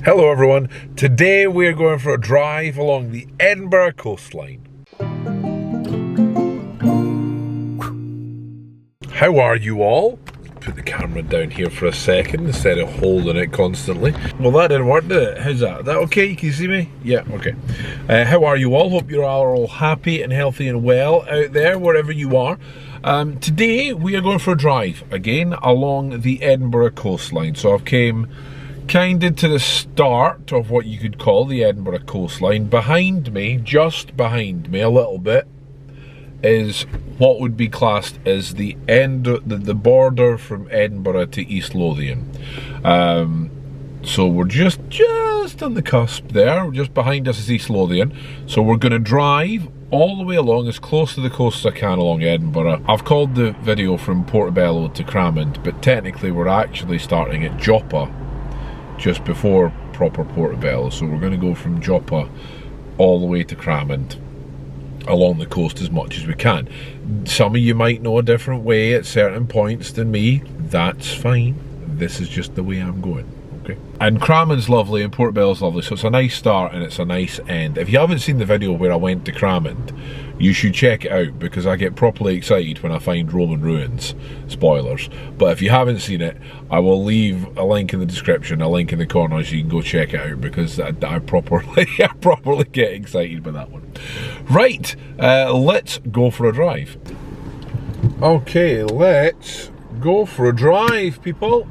Hello everyone, today we're going for a drive along the Edinburgh coastline. How are you all? Put the camera down here for a second instead of holding it constantly. Well, that didn't work, did it? How's that? Is that okay? Can you see me? Yeah, okay. How are you all? Hope you're all happy and healthy and well out there, wherever you are. Today we are going for a drive, again, along the Edinburgh coastline. So I've came kind of to the start of what you could call the Edinburgh coastline. Behind me, just behind me a little bit, is what would be classed as the end, the border from Edinburgh to East Lothian. So we're just on the cusp there. Just behind us is East Lothian. So we're going to drive all the way along as close to the coast as I can along Edinburgh. I've called the video from Portobello to Cramond, but technically we're actually starting at Joppa, just before proper Portobello. So we're going to go from Joppa all the way to Cramond, along the coast as much as we can. Some of you might know a different way at certain points than me. That's fine. This is just the way I'm going. Okay. And Cramond's lovely and Portobello's lovely, so it's a nice start and it's a nice end. If you haven't seen the video where I went to Cramond, you should check it out, because I get properly excited when I find Roman ruins. Spoilers. But if you haven't seen it, I will leave a link in the description, a link in the corner, so you can go check it out, because I properly get excited by that one. Right, let's go for a drive. Okay, let's go for a drive, people.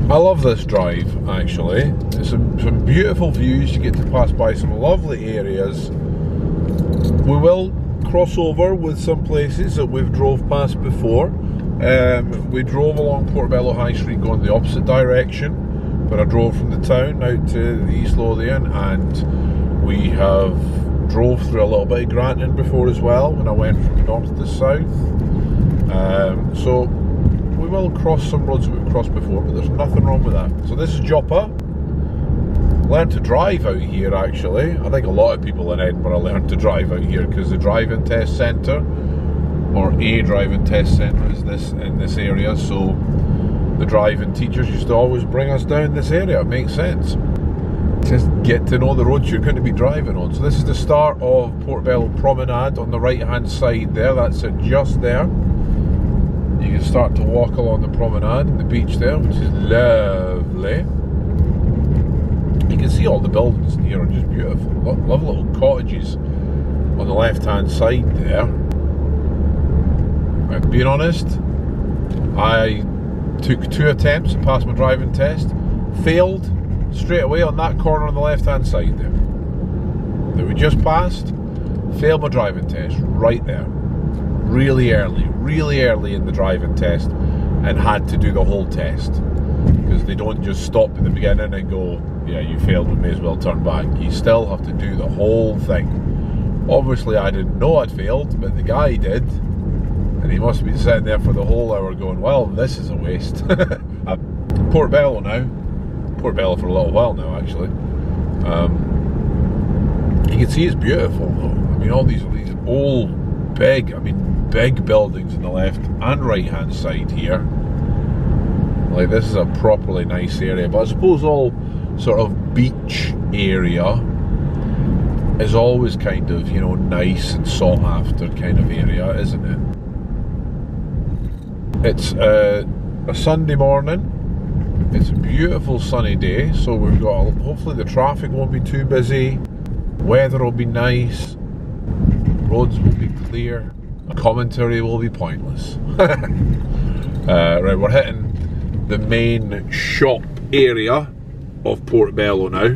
I love this drive, actually. There's some beautiful views. You get to pass by some lovely areas. We will cross over with some places that we've drove past before. We drove along Portobello High Street going the opposite direction, but I drove from the town out to the East Lothian, and we have drove through a little bit of Granton before as well, when I went from north to south. So we will cross some roads that we've crossed before, but there's nothing wrong with that. So this is Joppa. Learned to drive out here, actually. I think a lot of people in Edinburgh learn to drive out here, because the driving test centre, or a driving test centre, is in this area. So the driving teachers used to always bring us down this area. It makes sense. Just get to know the roads you're going to be driving on. So this is the start of Portobello Promenade on the right hand side there. That's it, just there. You can start to walk along the promenade and the beach there, which is lovely. You can see all the buildings in here are just beautiful. Lovely little cottages on the left hand side there. Right, being honest, I took 2 attempts to pass my driving test, failed straight away on that corner on the left hand side there that we just passed. Failed my driving test right there, really early in the driving test, and had to do the whole test, because they don't just stop at the beginning and go, yeah, you failed, we may as well turn back. You still have to do the whole thing. Obviously I didn't know I'd failed, but the guy did, and he must have been sitting there for the whole hour going, well, this is a waste. Portobello now. Portobello for a little while now, actually. You can see it's beautiful though. I mean, all these old big buildings in the left and right hand side here. Like, this is a properly nice area, but I suppose all sort of beach area is always kind of, you know, nice and sought after kind of area, isn't it? It's a Sunday morning. It's a beautiful sunny day, so we've got, hopefully the traffic won't be too busy, weather will be nice, roads will be clear, commentary will be pointless. Right, we're hitting the main shop area of Portobello now.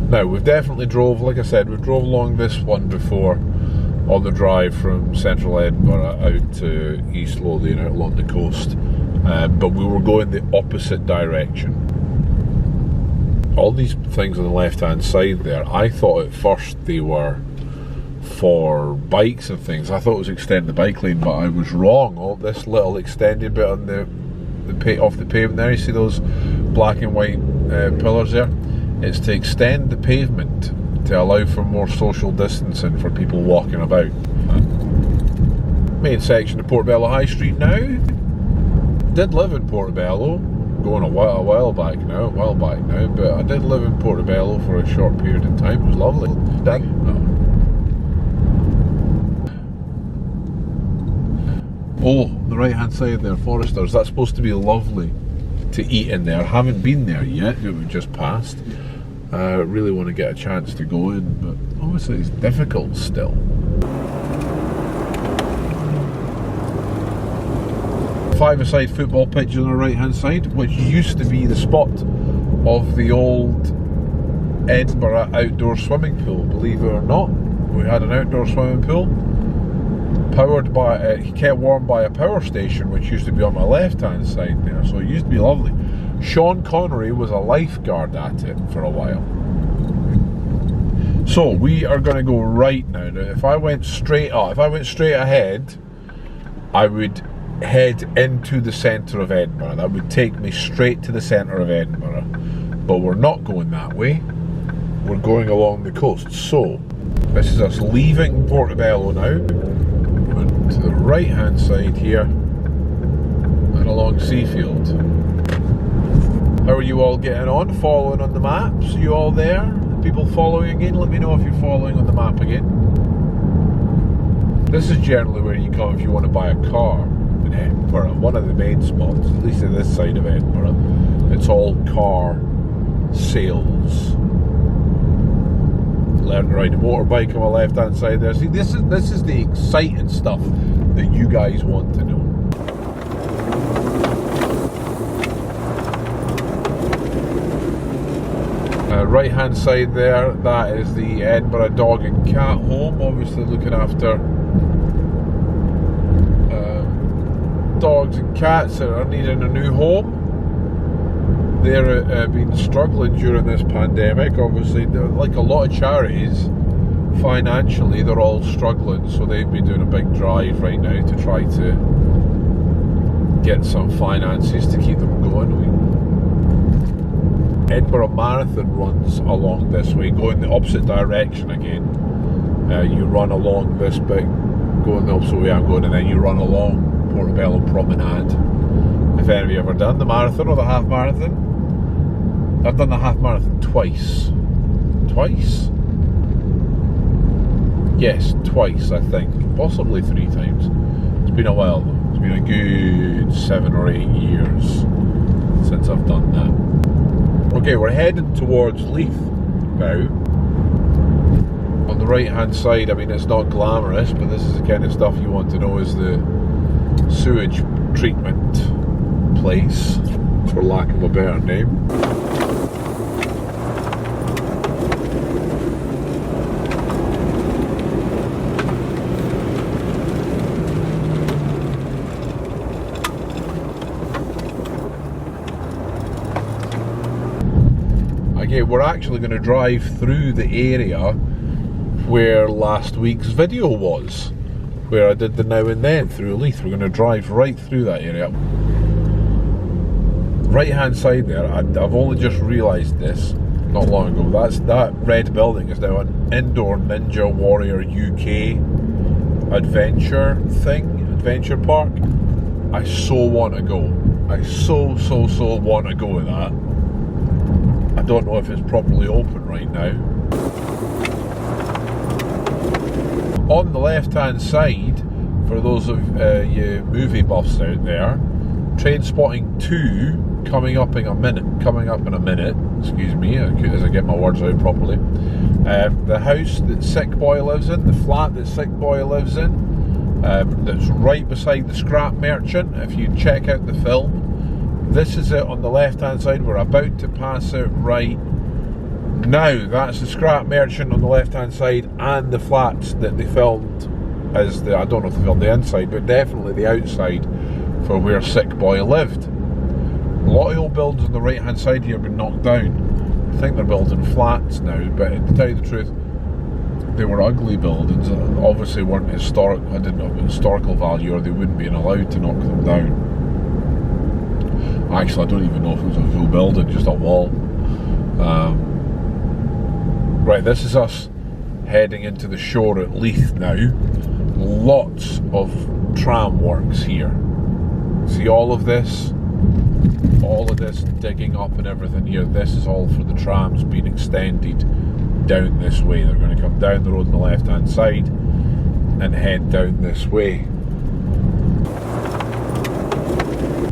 Now, we've definitely drove, like I said, we've drove along this one before on the drive from central Edinburgh out to East Lothian, out along the coast, but we were going the opposite direction. All these things on the left hand side there, I thought at first they were for bikes and things. I thought it was extend the bike lane, but I was wrong. All this little extended bit on off the pavement there, you see those black and white pillars there? It's to extend the pavement to allow for more social distancing for people walking about. Main section of Portobello High Street now. Did live in Portobello, going a while back now, but I did live in Portobello for a short period of time. It was lovely. Oh, the right hand side there, Foresters. That's supposed to be lovely to eat in there. Haven't been there yet, we've just passed. Really want to get a chance to go in, but obviously it's difficult still. Five-a-side football pitch on the right hand side, which used to be the spot of the old Edinburgh outdoor swimming pool, believe it or not. We had an outdoor swimming pool powered by, kept warm by a power station, which used to be on my left hand side there, so it used to be lovely. Sean Connery was a lifeguard at it for a while. So we are going to go right now. Now if I went straight ahead, I would head into the centre of Edinburgh. That would take me straight to the centre of Edinburgh, but we're not going that way. We're going along the coast. So this is us leaving Portobello now, and to the right hand side here and along Seafield. How are you all getting on? Following on the maps? You all there? People following again? Let me know if you're following on the map again. This is generally where you come if you want to buy a car in Edinburgh. One of the main spots, at least on this side of Edinburgh. It's all car sales. Learn to ride a motorbike on my left hand side there. See, this is the exciting stuff that you guys want to know. Right hand side there, that is the Edinburgh Dog and Cat Home, obviously looking after dogs and cats that are needing a new home. They're been struggling during this pandemic. Obviously, like a lot of charities, financially they're all struggling, so they've been doing a big drive right now to try to get some finances to keep them going. Edinburgh Marathon runs along this way, going the opposite direction again. You run along this bit, going the opposite way I'm going, and then you run along Portobello Promenade. If any of you ever done the marathon or the half marathon? I've done the half marathon twice. Twice? Yes, twice I think. Possibly 3 times. It's been a while though. It's been a good 7 or 8 years since I've done that. Okay, we're heading towards Leith now. On the right hand side, I mean it's not glamorous, but this is the kind of stuff you want to know, is the sewage treatment place, for lack of a better name. Okay, we're actually going to drive through the area where last week's video was, where I did the now and then through Leith. We're going to drive right through that area. Right hand side there, I've only just realised this not long ago, that red building is now an Indoor Ninja Warrior UK adventure park. I so want to go. I so want to go with that. I don't know if it's properly open right now. On the left hand side, for those of you movie buffs out there, Trainspotting 2 coming up in a minute, excuse me, as I get my words out properly. The house that Sick Boy lives in, the flat that Sick Boy lives in, that's right beside the scrap merchant. If you check out the film, this is it on the left hand side. We're about to pass it right now. That's the scrap merchant on the left hand side, and the flats that they filmed as the, I don't know if they filmed the inside, but definitely the outside for where Sick Boy lived. A lot of old buildings on the right hand side here have been knocked down. I think they're building flats now, but to tell you the truth, they were ugly buildings, obviously weren't historic, I didn't have historical value, or they wouldn't be allowed to knock them down. Actually, I don't even know if it was a full building, just a wall. Right, this is us heading into the shore at Leith now. Lots of tram works here. See all of this? all of this digging up and everything here, this is all for the trams being extended down this way. They're going to come down the road on the left hand side and head down this way.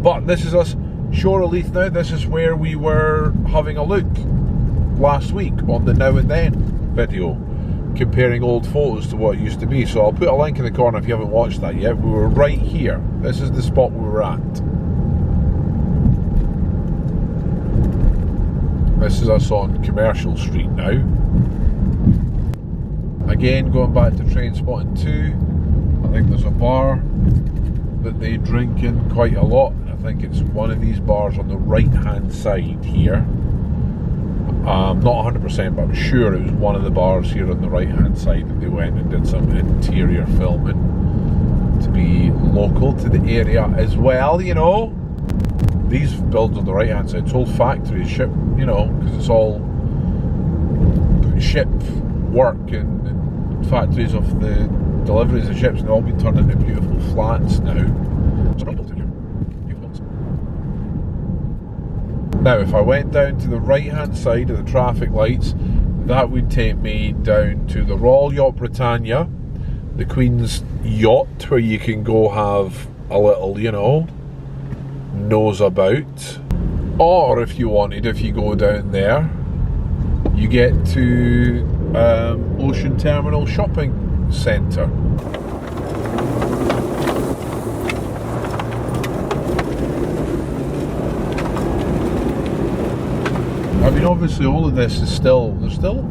But this is us shore of Leith now. This is where we were having a look last week on the Now and Then video, comparing old photos to what it used to be. So I'll put a link in the corner if you haven't watched that yet. We were right here. This is the spot we were at. This is us on Commercial Street now. Again, going back to Train Spotting 2, I think there's a bar that they drink in quite a lot. I think it's one of these bars on the right hand side here. Not 100%, but I'm sure it was one of the bars here on the right hand side that they went and did some interior filming to be local to the area as well, you know. These buildings on the right hand side, it's all factories, ship, you know, because it's all ship work and factories of the deliveries of ships, and they've all been turned into beautiful flats now. Now, if I went down to the right hand side of the traffic lights, that would take me down to the Royal Yacht Britannia, the Queen's yacht, where you can go have a little, you know, nose about. Or if you wanted, if you go down there, you get to Ocean Terminal Shopping Centre. I mean, obviously all of this is still, there's still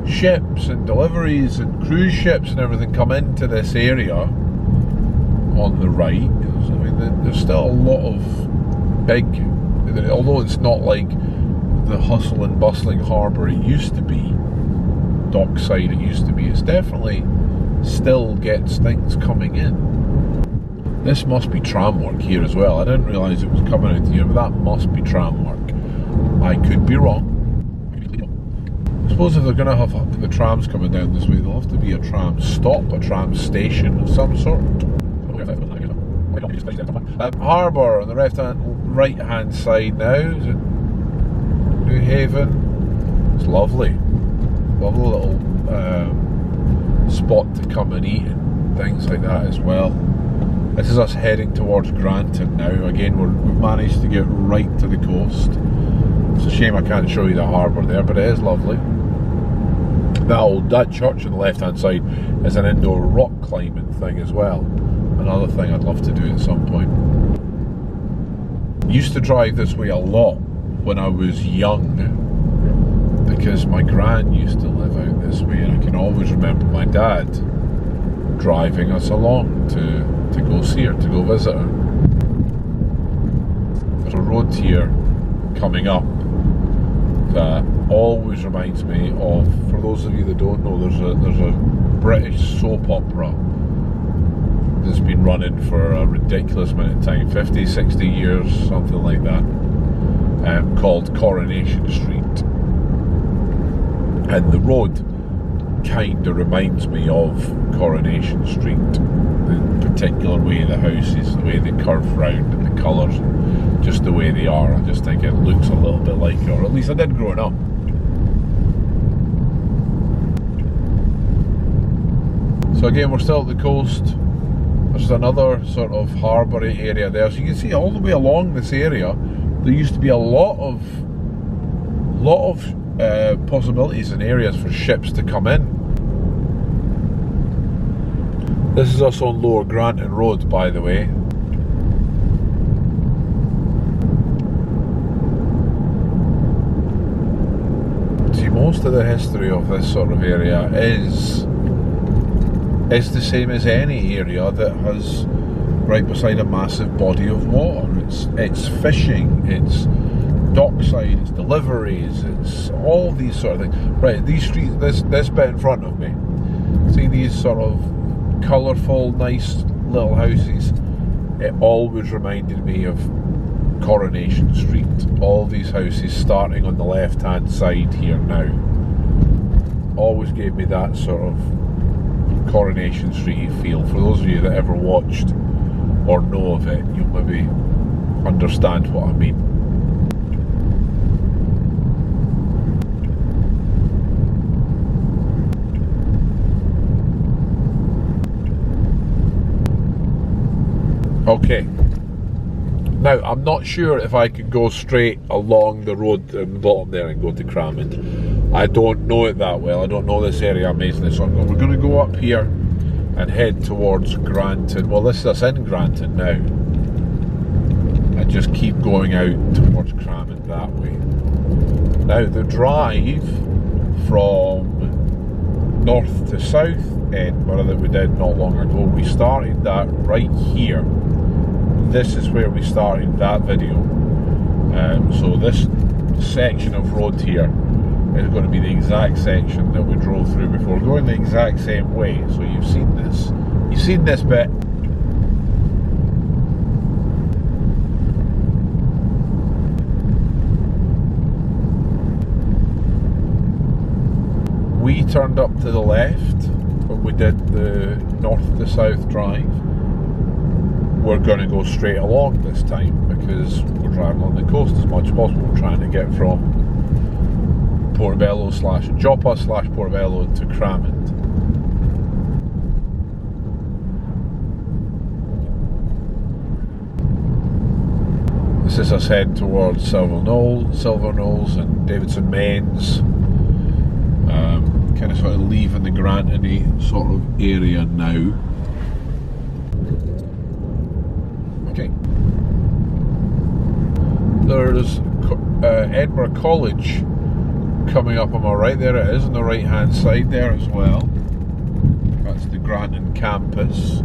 ships and deliveries and cruise ships and everything come into this area on the right. I mean, there's still a lot of big, although it's not like the hustle and bustling harbour it used to be, dockside it used to be, it's definitely still gets things coming in. This must be tram work here as well. I didn't realise it was coming out here, but that must be tram work. I could be wrong. I suppose if they're going to have the trams coming down this way, there'll have to be a tram stop, a tram station of some sort. Harbour on the right hand side now. Is it Newhaven? It's lovely. Lovely little spot to come and eat and things like that as well. This is us heading towards Granton now. Again, we've managed to get right to the coast. It's a shame I can't show you the harbour there, but it is lovely. That church on the left hand side is an indoor rock climbing thing as well. Another thing I'd love to do at some point. Used to drive this way a lot when I was young, because my gran used to live out this way, and I can always remember my dad driving us along to go see her, to go visit her. There's a road here coming up that always reminds me of, for those of you that don't know, there's a British soap opera that's been running for a ridiculous amount of time, 50, 60 years, something like that, called Coronation Street. And the road kind of reminds me of Coronation Street, the particular way the houses, the way they curve round and the colours, just the way they are. I just think it looks a little bit like it, or at least I did growing up. So again, we're still at the coast. There's another sort of harboury area there, so you can see all the way along this area there used to be a lot of possibilities and areas for ships to come in. This is us on Lower Granton Road, by the way. See, most of the history of this sort of area is the same as any area that has right beside a massive body of water. It's fishing, it's dockside, it's deliveries, it's all these sort of things. Right, these streets, this bit in front of me, see these sort of colourful, nice little houses? It always reminded me of Coronation Street. All these houses starting on the left hand side here now always gave me that sort of Coronation Street feel. For those of you that ever watched or know of it, you'll maybe understand what I mean. Okay, now I'm not sure if I could go straight along the road at the bottom there and go to Cramond. I don't know it that well, I don't know this area amazingly, so we're going to go up here and head towards Granton. Well, this is us in Granton now, and just keep going out towards Cramond that way. Now the drive from north to south Edinburgh that we did not long ago, we started that right here. This is where we started that video. So this section of road here is going to be the exact section that we drove through before, going the exact same way. So you've seen this bit. We turned up to the left when we did the north to south drive. We're going to go straight along this time because we're driving on the coast as much as possible. We're trying to get from Portobello / Joppa / Portobello to Cramond. This is us heading towards Silver Knolls and Davidson Mains. Kind of sort of leaving the Granton sort of area now. Okay. There's Edinburgh College coming up on my right. There it is on the right hand side there as well. That's the Granton campus.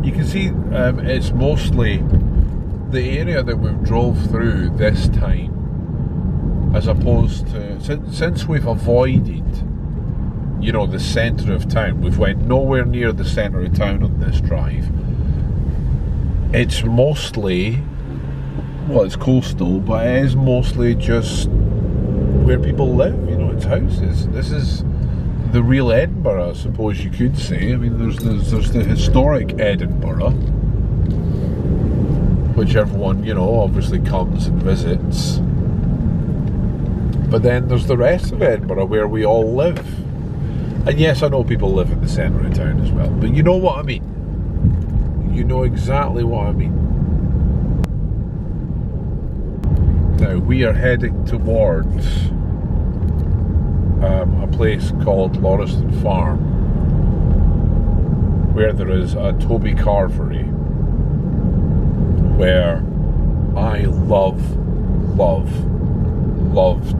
You can see it's mostly the area that we've drove through this time, as opposed to since we've avoided, you know, the centre of town. We've went nowhere near the centre of town on this drive. It's mostly, well, it's coastal, but it is mostly just where people live. You know, it's houses. This is the real Edinburgh, I suppose you could say. I mean, there's the historic Edinburgh, which everyone, you know, obviously comes and visits. But then there's the rest of Edinburgh where we all live. And yes, I know people live in the centre of town as well, but you know what I mean. You know exactly what I mean. Now we are heading towards a place called Lauriston Farm, where there is a Toby Carvery, where I love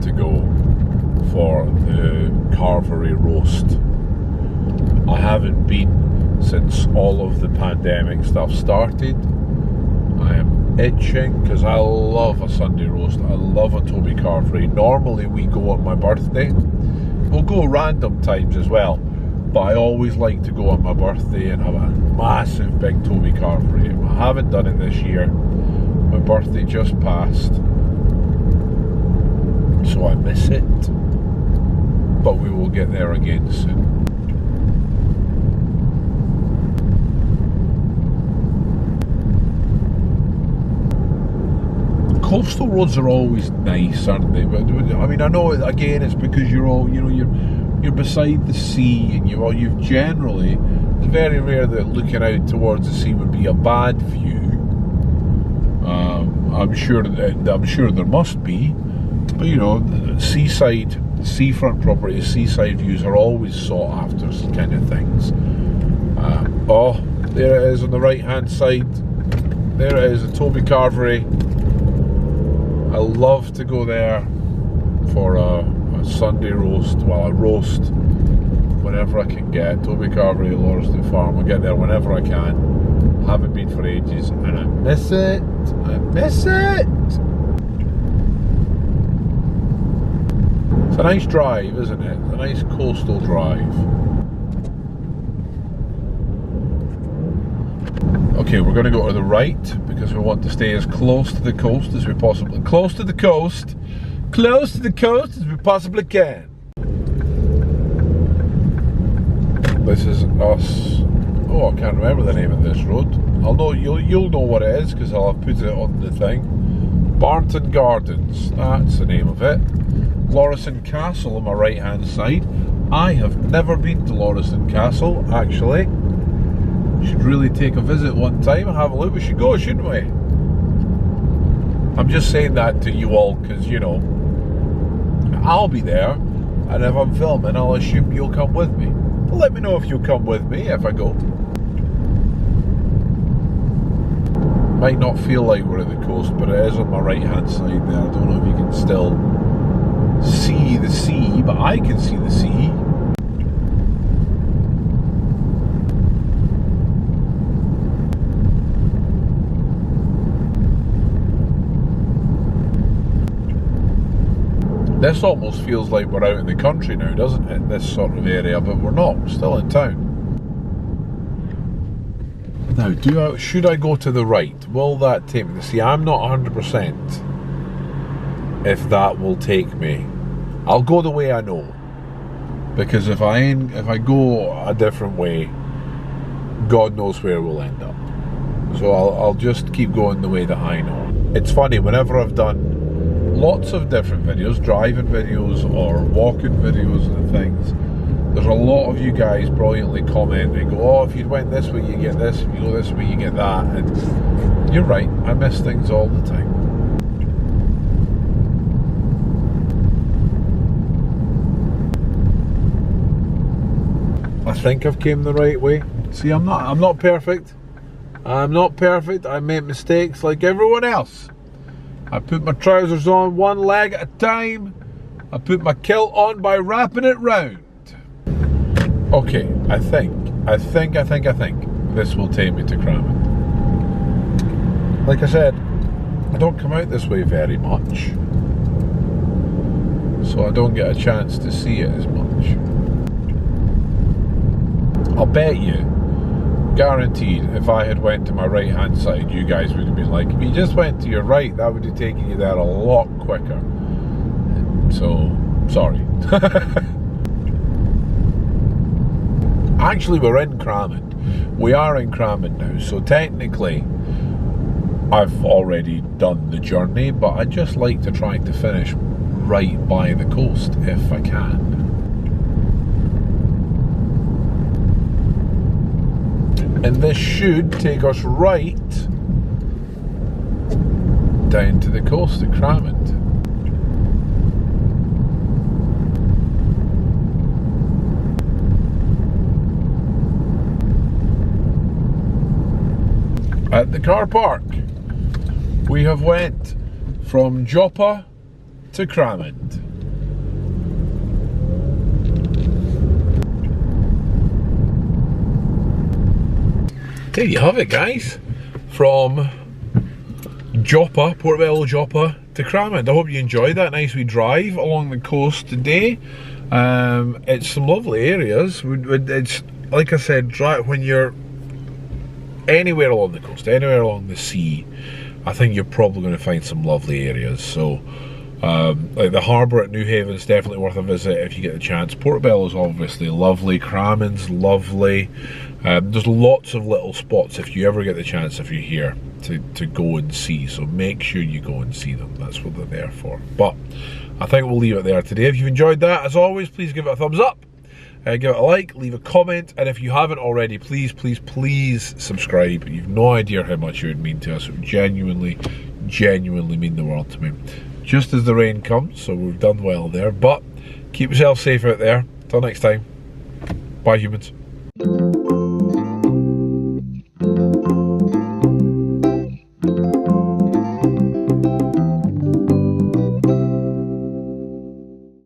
to go for the carvery roast. I haven't been since all of the pandemic stuff started. I am itching because I love a Sunday roast. I love a Toby Carvery. Normally we go on my birthday. We'll go random times as well, but I always like to go on my birthday and have a massive big Toby Carvery. I haven't done it this year. My birthday just passed, so I miss it, but we will get there again soon. Coastal roads are always nice, aren't they? But I mean, I know again it's because you're all, you know, you're beside the sea, and you've generally, it's very rare that looking out towards the sea would be a bad view. I'm sure there must be, but you know, seaside, seafront properties, seaside views are always sought after kind of things. Oh, there it is on the right hand side. There it is, a Toby Carvery. I love to go there for a Sunday roast, well, a roast whenever I can get. Toby Carvery, Lauriston Farm. I'll get there whenever I can. Haven't been for ages and I miss it. I miss it. It's a nice drive, isn't it? It's a nice coastal drive. Okay, we're going to go to the right because we want to stay as close to the coast as we possibly close to the coast as we possibly can. This is us. Oh, I can't remember the name of this road. I'll know you'll know what it is because I'll have put it on the thing. Barnton Gardens, that's the name of it. Lauriston Castle on my right hand side. I have never been to Lauriston Castle, actually. Should really take a visit one time and have a look. We should go, shouldn't we? I'm just saying that to you all because, you know, I'll be there, and if I'm filming, I'll assume you'll come with me. But let me know if you'll come with me if I go. Might not feel like we're at the coast, but it is on my right hand side there. I don't know if you can still see the sea, but I can see the sea. This almost feels like we're out in the country now, doesn't it? This sort of area, but we're not. We're still in town. Now, should I go to the right? Will that take me? See, I'm not 100% if that will take me. I'll go the way I know, because if I go a different way, God knows where we'll end up. So I'll just keep going the way that I know. It's funny, whenever I've done lots of different videos, driving videos or walking videos and things, there's a lot of you guys brilliantly comment and go, oh, if you went this way you get this, if you go this way you get that. And you're right, I miss things all the time. I think I've came the right way. See, I'm not perfect. I'm not perfect. I make mistakes like everyone else. I put my trousers on one leg at a time. I put my kilt on by wrapping it round. Okay, I think this will take me to Cramond. Like I said, I don't come out this way very much, so I don't get a chance to see it as much. I'll bet you, guaranteed, if I had went to my right hand side, you guys would have been like, if you just went to your right, that would have taken you there a lot quicker. So, sorry. Actually, we're in Cramond. We are in Cramond now, so technically I've already done the journey, but I just like to try to finish right by the coast if I can. And this should take us right down to the coast at Cramond. At the car park, we have went from Joppa to Cramond. There you have it, guys, from Joppa, Portobello, Joppa to Cramond. I hope you enjoyed that nice wee drive along the coast today. It's some lovely areas. It's like I said, when you're anywhere along the coast, anywhere along the sea, I think you're probably going to find some lovely areas. So like the harbour at Newhaven is definitely worth a visit if you get the chance. Portobello is obviously lovely, Cramond's lovely. There's lots of little spots if you ever get the chance, if you're here, to go and see. So make sure you go and see them. That's what they're there for. But I think we'll leave it there today. If you've enjoyed that, as always, please give it a thumbs up. Give it a like, leave a comment, and if you haven't already, please, please, please subscribe. You've no idea how much it would mean to us. It would genuinely, genuinely mean the world to me. Just as the rain comes, so we've done well there, but keep yourself safe out there. Till next time, bye humans.